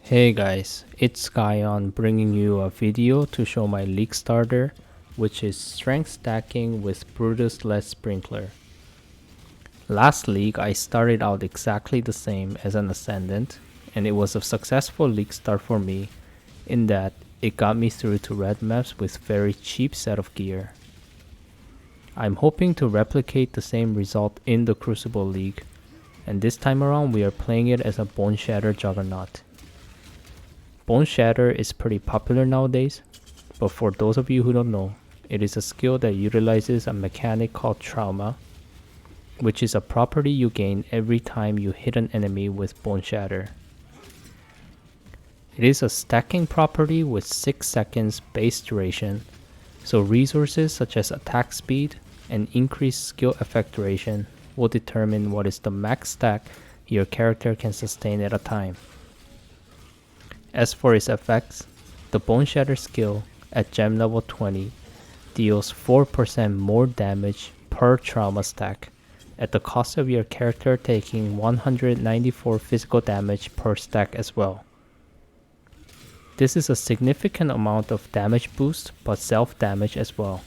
Hey guys, it's Skyon bringing you a video to show my league starter, which is strength stacking with Brutus-less Sprinkler. Last league I started out exactly the same as an Ascendant, and it was a successful league start for me in that it got me through to red maps with very cheap set of gear. I'm hoping to replicate the same result in the Crucible league, and this time around we are playing it as a Boneshatter Juggernaut. Boneshatter is pretty popular nowadays, but for those of you who don't know, it is a skill that utilizes a mechanic called trauma, which is a property you gain every time you hit an enemy with Boneshatter. It is a stacking property with 6 seconds base duration, so resources such as attack speed and increased skill effect duration will determine what is the max stack your character can sustain at a time. As for its effects, the Boneshatter skill at gem level 20 deals 4% more damage per trauma stack at the cost of your character taking 194 physical damage per stack as well. This is a significant amount of damage boost but self damage as well.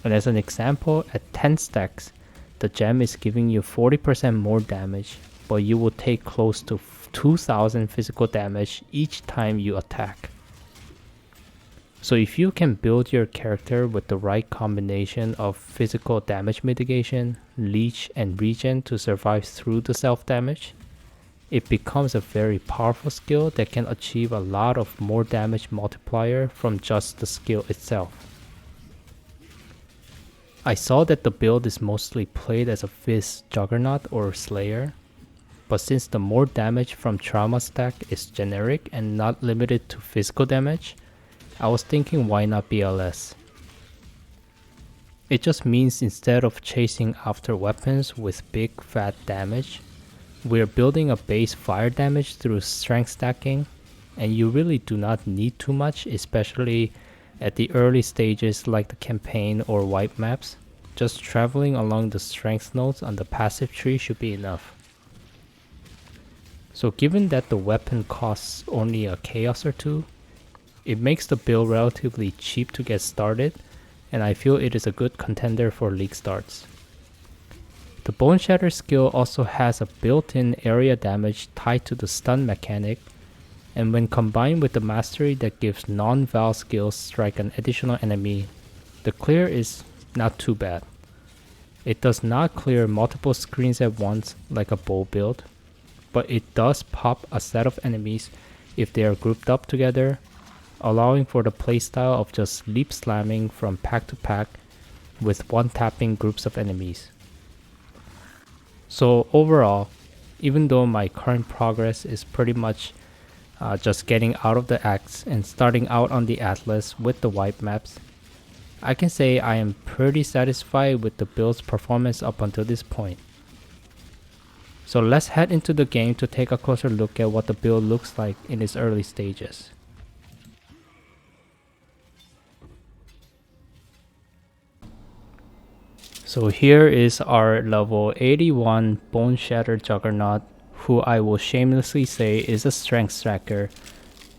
And as an example, at 10 stacks, the gem is giving you 40% more damage, but you will take close to 2000 physical damage each time you attack. So if you can build your character with the right combination of physical damage mitigation, leech and regen to survive through the self damage, it becomes a very powerful skill that can achieve a lot of more damage multiplier from just the skill itself. I saw that the build is mostly played as a Fizz Juggernaut or Slayer, but since the more damage from trauma stack is generic and not limited to physical damage, I was thinking why not BLS. It just means instead of chasing after weapons with big fat damage, we're building a base fire damage through strength stacking, and you really do not need too much, especially at the early stages like the campaign or wipe maps. Just traveling along the strength nodes on the passive tree should be enough. So given that the weapon costs only a chaos or two, it makes the build relatively cheap to get started, and I feel it is a good contender for league starts. The Boneshatter skill also has a built-in area damage tied to the stun mechanic, and when combined with the mastery that gives non-Val skills strike an additional enemy, the clear is not too bad. It does not clear multiple screens at once like a bow build, but it does pop a set of enemies if they are grouped up together, allowing for the playstyle of just leap slamming from pack to pack with one tapping groups of enemies. So overall, even though my current progress is pretty much just getting out of the Axe and starting out on the Atlas with the wipe maps, I can say I am pretty satisfied with the build's performance up until this point. So let's head into the game to take a closer look at what the build looks like in its early stages. So here is our level 81 Boneshatter Juggernaut, who I will shamelessly say is a strength stacker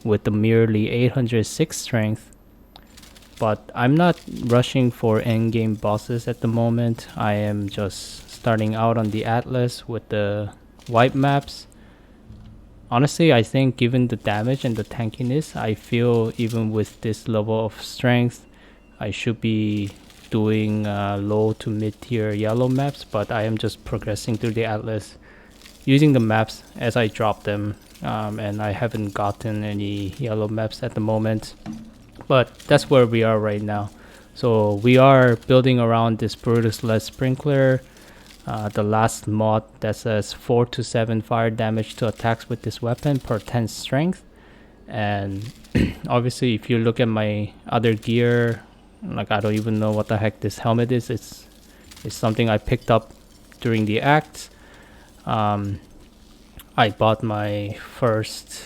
with the merely 806 strength. But I'm not rushing for endgame bosses at the moment. I am just starting out on the Atlas with the wipe maps. Honestly, I think given the damage and the tankiness, I feel even with this level of strength, I should be doing low to mid tier yellow maps, but I am just progressing through the Atlas using the maps as I drop them, and I haven't gotten any yellow maps at the moment, but that's where we are right now. So we are building around this Brutus-less Sprinkler, the last mod that says 4 to 7 fire damage to attacks with this weapon per 10 strength. And obviously if you look at my other gear, like I don't even know what the heck this helmet is. It's something I picked up during the act. I bought my first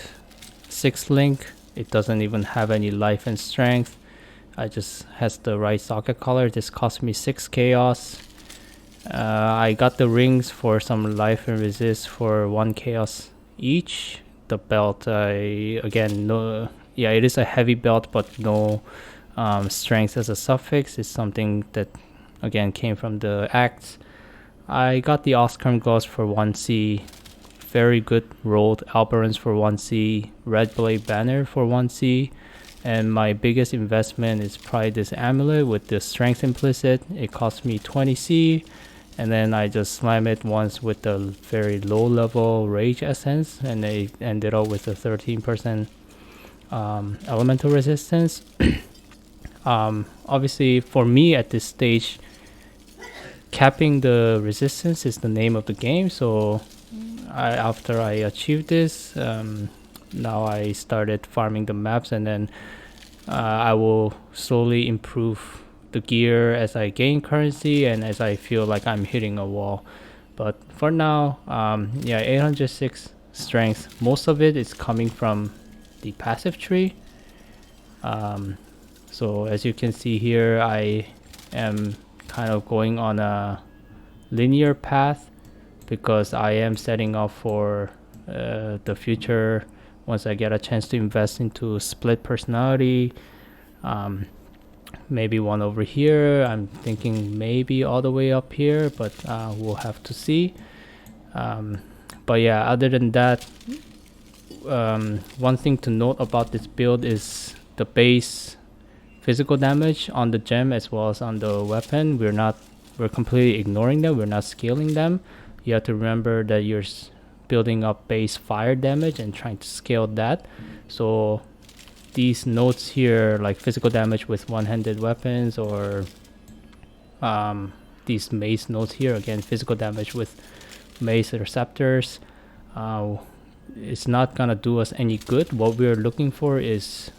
6th link. It doesn't even have any life and strength. I just has the right socket color. This cost me 6 chaos. I got the rings for some life and resist for 1 chaos each. the belt, again, no, yeah, it is a heavy belt, but no strength as a suffix. It's something that again came from the acts. I got the Oscar gloves for 1C, very good rolled Alberans for 1C, Red Blade Banner for 1C, and my biggest investment is probably this amulet with the strength implicit. It cost me 20C, and then I just slam it once with the very low level rage essence, and they ended up with a 13% elemental resistance. Obviously for me at this stage, capping the resistance is the name of the game, so after I achieved this, now I started farming the maps, and then I will slowly improve the gear as I gain currency and as I feel like I'm hitting a wall. But for now, yeah, 806 strength. Most of it is coming from the passive tree. So as you can see here, I am kind of going on a linear path because I am setting up for the future once I get a chance to invest into split personality. Maybe one over here. I'm thinking maybe all the way up here, but we'll have to see. But yeah, other than that, one thing to note about this build is the base physical damage on the gem as well as on the weapon. We're completely ignoring them. We're not scaling them. You have to remember that you're building up base fire damage and trying to scale that. So these notes here, like physical damage with one-handed weapons, or these mace notes here, again, physical damage with mace receptors, it's not gonna do us any good. What we're looking for is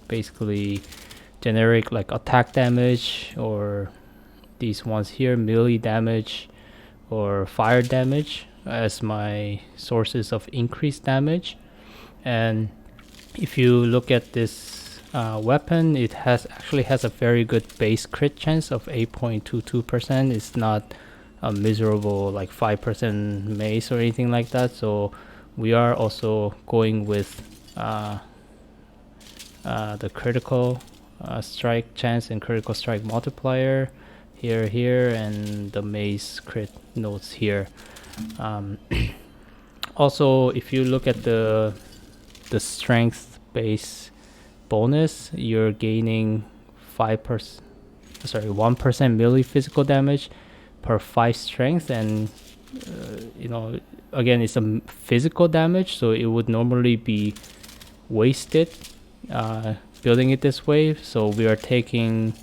basically generic like attack damage, or these ones here, melee damage or fire damage as my sources of increased damage. And if you look at this weapon, it actually has a very good base crit chance of 8.22%. It's not a miserable like 5% mace or anything like that. So we are also going with the critical strike chance and critical strike multiplier here, and the mace crit notes here. Also, if you look at the strength base bonus, you're gaining 1% melee physical damage per 5 strength, and you know, again, it's a physical damage, so it would normally be wasted building it this way. So we are taking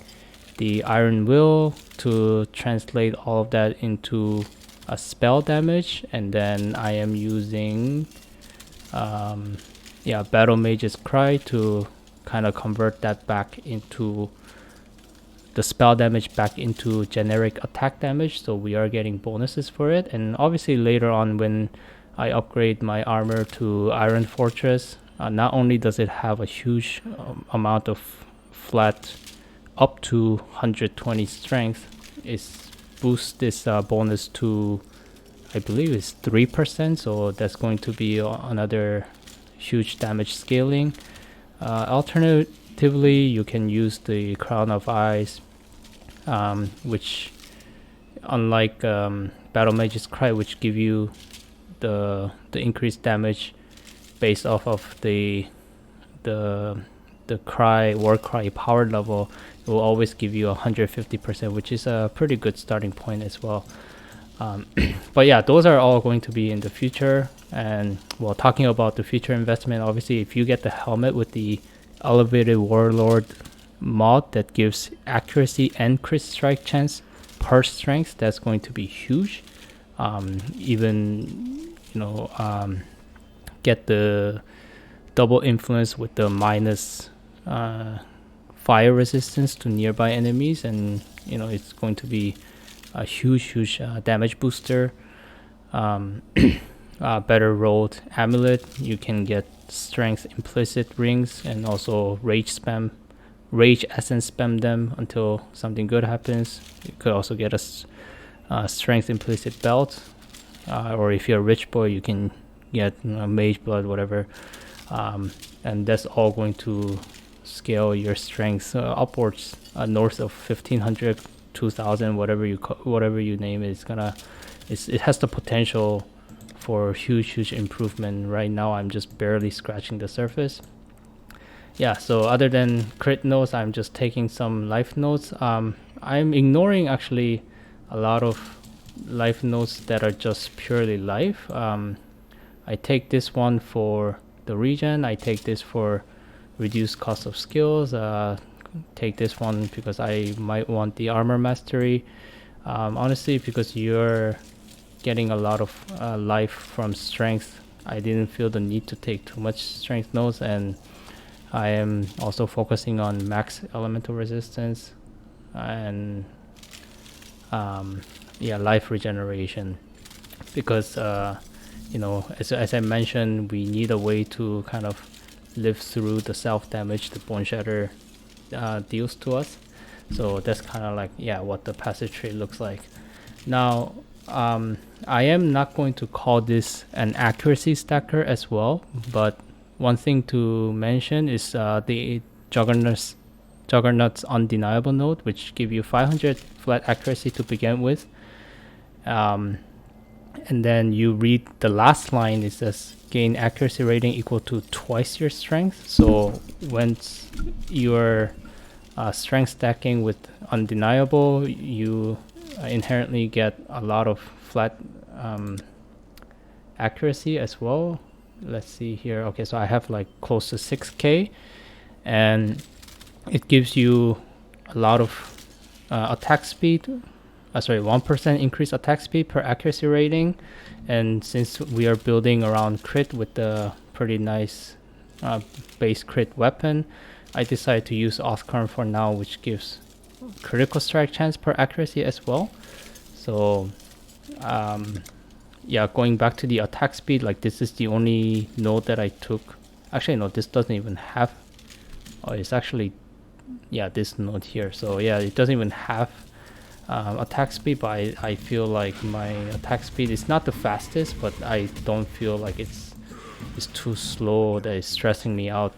the Iron Will to translate all of that into a spell damage, and then I am using Battle Mage's Cry to kind of convert that back into the spell damage back into generic attack damage, so we are getting bonuses for it. And obviously later on, when I upgrade my armor to Iron Fortress, not only does it have a huge amount of flat up to 120 strength, it boosts this bonus to, I believe it's 3%, so that's going to be another huge damage scaling. Alternatively, you can use the Crown of Eyes, which, unlike Battle Mage's Cry, which give you the increased damage based off of the war cry power level, it will always give you 150%, which is a pretty good starting point as well. But yeah, those are all going to be in the future. And while talking about the future investment, obviously if you get the helmet with the elevated warlord mod that gives accuracy and crit strike chance per strength, that's going to be huge. Even, you know, get the double influence with the minus fire resistance to nearby enemies, and you know, it's going to be a huge damage booster. Better rolled amulet, you can get strength implicit rings, and also rage essence spam them until something good happens. You could also get a strength implicit belt, or if you're a rich boy, you can get mage blood, whatever, and that's all going to scale your strength upwards, north of 1500, 2000, whatever you name it. It has the potential for huge improvement. Right now I'm just barely scratching the surface. Yeah, so other than crit notes, I'm just taking some life notes. I'm ignoring actually a lot of life notes that are just purely life. I take this one for the regen. I take this for reduced cost of skills. Take this one because I might want the armor mastery. Honestly, because you're getting a lot of life from strength, I didn't feel the need to take too much strength notes, and I am also focusing on max elemental resistance and yeah, life regeneration, because you know, as I mentioned, we need a way to kind of live through the self damage the Boneshatter deals to us. So that's kind of like, yeah, what the passive trait looks like. Now I am not going to call this an accuracy stacker as well, but one thing to mention is the Juggernaut's undeniable node, which give you 500 flat accuracy to begin with. And then you read the last line, it says gain accuracy rating equal to twice your strength. So once you're strength stacking with undeniable, you inherently get a lot of flat accuracy as well. Let's see here. Okay, so I have like close to 6k, and it gives you a lot of attack speed. Sorry, 1% increased attack speed per accuracy rating. And since we are building around crit with the pretty nice base crit weapon, I decided to use Othkarn for now, which gives critical strike chance per accuracy as well. So yeah, going back to the attack speed, like this is the only node that I took. Actually, no, this doesn't even have. Oh, it's actually, yeah, this node here. So yeah, it doesn't even have attack speed, but I feel like my attack speed is not the fastest, but I don't feel like it's too slow that it's stressing me out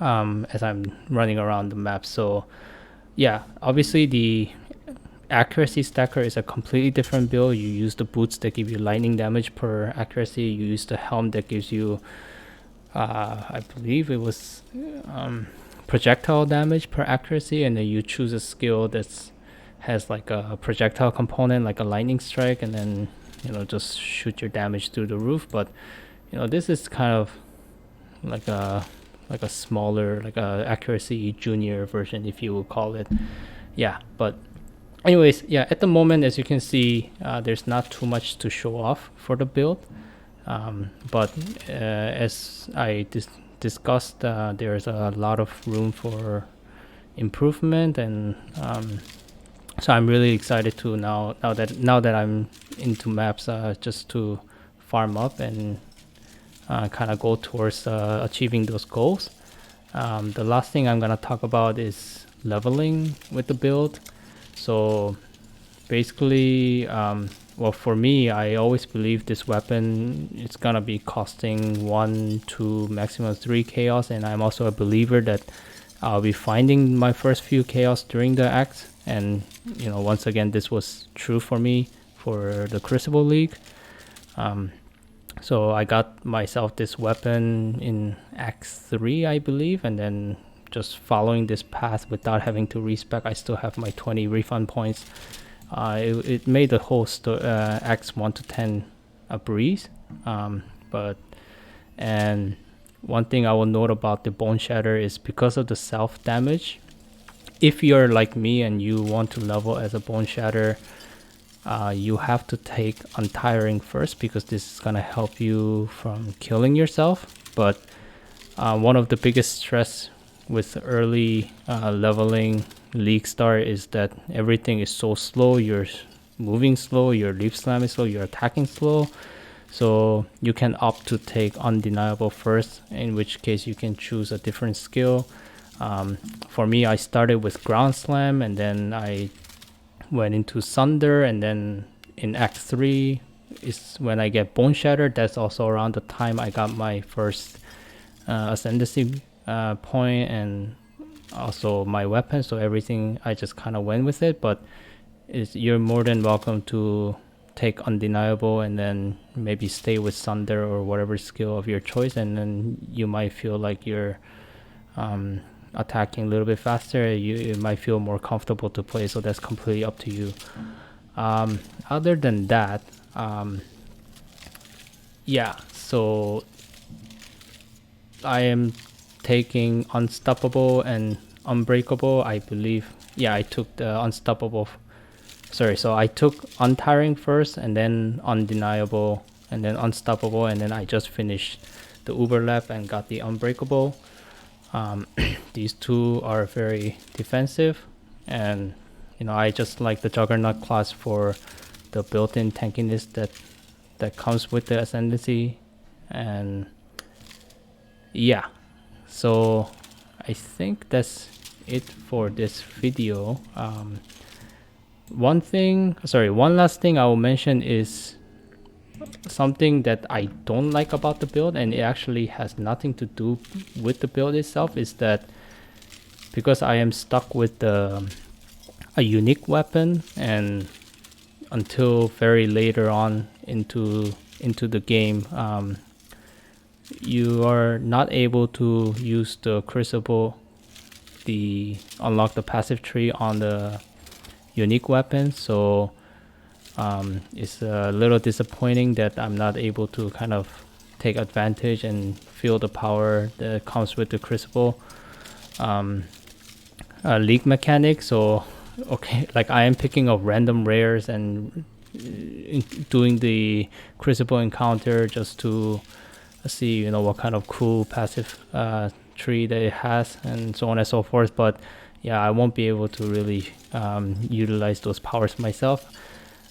as I'm running around the map. So yeah, obviously the accuracy stacker is a completely different build. You use the boots that give you lightning damage per accuracy. You use the helm that gives you I believe it was projectile damage per accuracy, and then you choose a skill that's has like a projectile component, like a lightning strike, and then, you know, just shoot your damage through the roof. But you know, this is kind of like a smaller, like a accuracy junior version, if you will call it. Yeah, but anyways, yeah, at the moment, as you can see, there's not too much to show off for the build, but as I discussed, there's a lot of room for improvement, and so I'm really excited to now that I'm into maps, just to farm up and kind of go towards achieving those goals. The last thing I'm gonna talk about is leveling with the build. So basically, well, for me, I always believe this weapon is gonna be costing 1 to maximum 3 chaos, and I'm also a believer that I'll be finding my first few chaos during the acts. And you know, once again, this was true for me for the Crucible League. So I got myself this weapon in Act 3, I believe, and then just following this path without having to respec, I still have my 20 refund points. It made the whole Acts 1 to 10 a breeze. And one thing I will note about the Boneshatter is because of the self damage, if you're like me and you want to level as a Boneshatter, you have to take Untiring first, because this is gonna help you from killing yourself. But one of the biggest stress with early leveling League start is that everything is so slow. You're moving slow, your leap slam is slow, you're attacking slow. So you can opt to take Undeniable first, in which case you can choose a different skill. For me, I started with Ground Slam, and then I went into Sunder, and then in Act 3 is when I get Boneshatter. That's also around the time I got my first ascendancy point, and also my weapon. So everything, I just kind of went with it. But you're more than welcome to take undeniable and then maybe stay with Sunder or whatever skill of your choice, and then you might feel like you're attacking a little bit faster. You might feel more comfortable to play, so that's completely up to you. Other than that, yeah, so I am taking Unstoppable and Unbreakable, I believe. Yeah, I took the Unstoppable. Sorry, so I took Untiring first, and then Undeniable, and then Unstoppable, and then I just finished the Uberlap and got the Unbreakable. These two are very defensive, and you know, I just like the Juggernaut class for the built-in tankiness that comes with the ascendancy. And yeah, so I think that's it for this video. One last thing I will mention is something that I don't like about the build, and it actually has nothing to do with the build itself, is that because I am stuck with a unique weapon, and until very later on into the game, you are not able to use the Crucible, unlock the passive tree on the unique weapon. So it's a little disappointing that I'm not able to kind of take advantage and feel the power that comes with the Crucible league mechanic. So okay, like I am picking up random rares and doing the Crucible encounter just to see, you know, what kind of cool passive tree that it has, and so on and so forth. But yeah, I won't be able to really utilize those powers myself.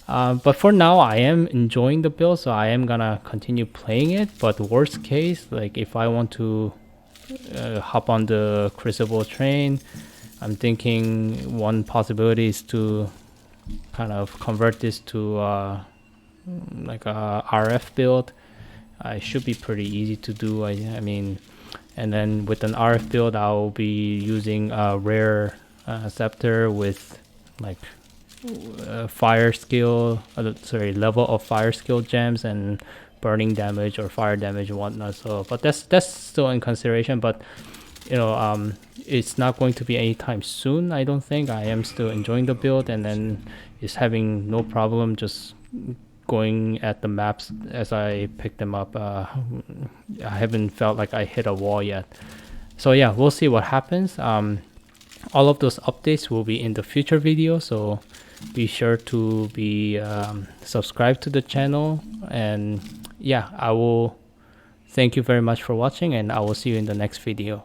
But for now, I am enjoying the build, so I am gonna continue playing it. But worst case, like if I want to hop on the Crucible train, I'm thinking one possibility is to kind of convert this to like a RF build. It should be pretty easy to do. I mean, and then with an RF build, I'll be using a rare scepter with like fire skill, level of fire skill gems and burning damage or fire damage and whatnot. So, but that's still in consideration. But you know, it's not going to be anytime soon, I don't think. I am still enjoying the build, and then is having no problem just going at the maps as I pick them up. I haven't felt like I hit a wall yet. So yeah, we'll see what happens. All of those updates will be in the future video, so be sure to be subscribed to the channel. And yeah, I will thank you very much for watching, and I will see you in the next video.